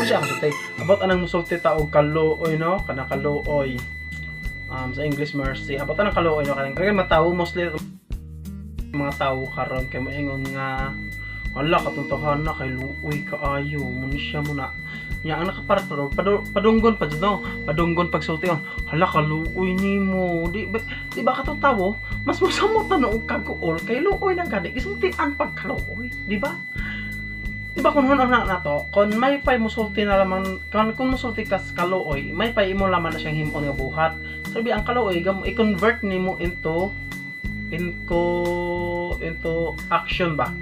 siya musulti about anang musulti ta og kaluoy no kanang kaluoy sa English mercy about anang kaluoy no kanang matawo mostly mga tao karon kay moingon nga wala katotohanan na kay luoy kaayo mo ni siya muna nya ang nakaparat padunggon pa jud no padunggon pagsulti on hala ka luoy nimo di ba katotawo mas mosamot na og kaguol kay luoy lang gani isultian pag kaluoy di ba kung hunon na to kon may pay musulti na lamang kung musulti ka sa kaluoy may pay imo laman na siyang himon nga buhat sabi ang kaluoy i-convert nimo into action ba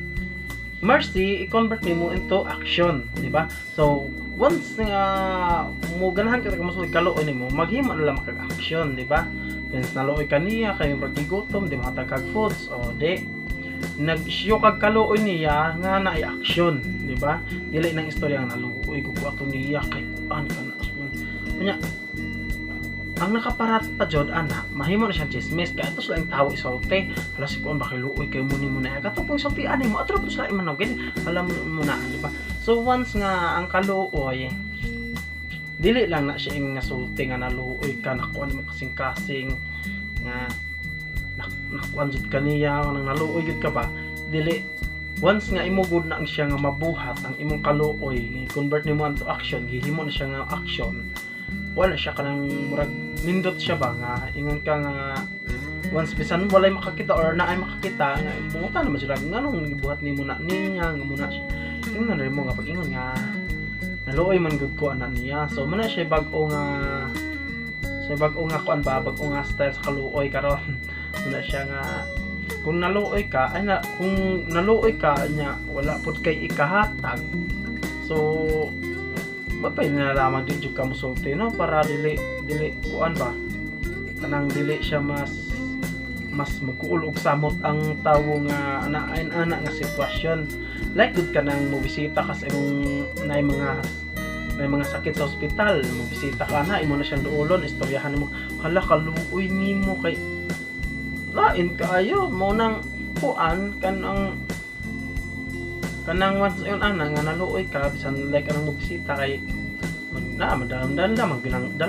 mercy i-convert nimo into action di ba so once nga mo ganahan ka musulti kaluoy nimo maghimo na lamang kag action di ba since naluoy kaniya kay magigutom di matagkag foods o di nag-show kag kaluoy niya nga naay action di ba dili nang istorya nga naluoy ko ato niya kay kuan kana kunya ang nakaparat pa jud ana mahimo na siyang chismis kay ato sila ang tawo isulti hala si kuan ba kay luoy kay muni mo na kato pong isulti ani mo atro sila imanogin alam mo na di ba so once nga ang kaluoy dili lang na siya nga sulti nga naluoy ka nakuan mo kasing-kasing nga nakuan jud kaniya nang naluoy gud ka ba dili once nga imugod na ang siya nga mabuhat ang imong kaluoy convert nimo into action gihimo na siya nga action wala siya kanang murag nindot siya ba nga ingon ka nga once bisan walay makakita or naay makakita nga bungutan naman sila nganong gibuhat nimo na niya nga muna siya ingon na mo nga pag ingon nga naluoy man gud ko ana niya so muna siya bag-o nga kuan ba bag-o nga style sa kaluoy karon wala siya nga kung naluoy ka ay na kung naluoy ka nya wala pud kay ikahatag so mapay na lamang di jud ka musulti no para dili kuan ba kanang dili siya mas magkuul og samot ang tawo nga ana nga sitwasyon like gud kanang mobisita kas imong nay mga sakit sa ospital mobisita ka na imo na siyang duolon istoryahan mo hala kaluoy nimo kay lain kaayo mo nang kuan kanang once yun ana nga naluoy ka bisan like anang mobisita kay dala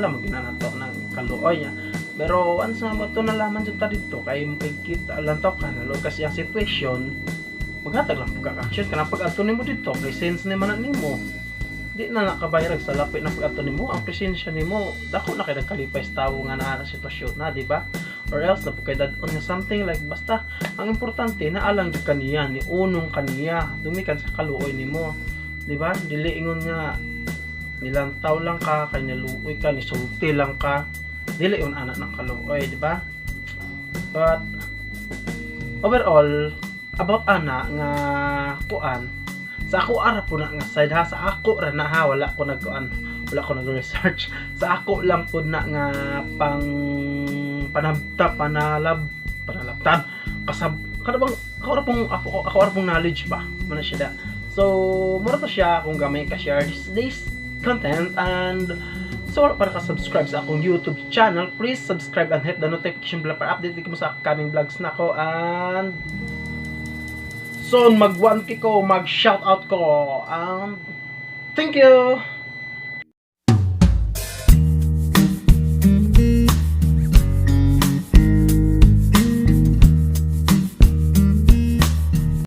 magina to ng kaluoy niya pero once nga mo to nalaman jud ta dito kay makikita lang to ka naluoy kasi ang situation maghatag lang pagka-action kanang pag-adto nimo dito presence ni man nimo di na nakabayarag sa lapit na pag-adto nimo ang presensya nimo dako na kay nagkalipay sa tawo nga naa na sitwasyon na di ba or else na kay dadon nga something like basta ang importante na alang jud kaniya ni unong kaniya dumikan sa kaluoy nimo di ba dili ingon nga nilantaw lang ka kay naluoy ka ni sulti lang ka dili un ana ng kaluoy di ba but overall about ana nga kuan sa ako ara po na nga side ha sa ako ra na ha wala ko nag-research sa ako lang po na nga pang panalabtan kasab ako ra pong knowledge ba man siya da so mura to siya kung gamay ka share this content and so para ka subscribe sa akong YouTube channel please subscribe and hit the notification bell para update ko sa upcoming vlogs nako and soon mag 1K ko mag shoutout ko thank you.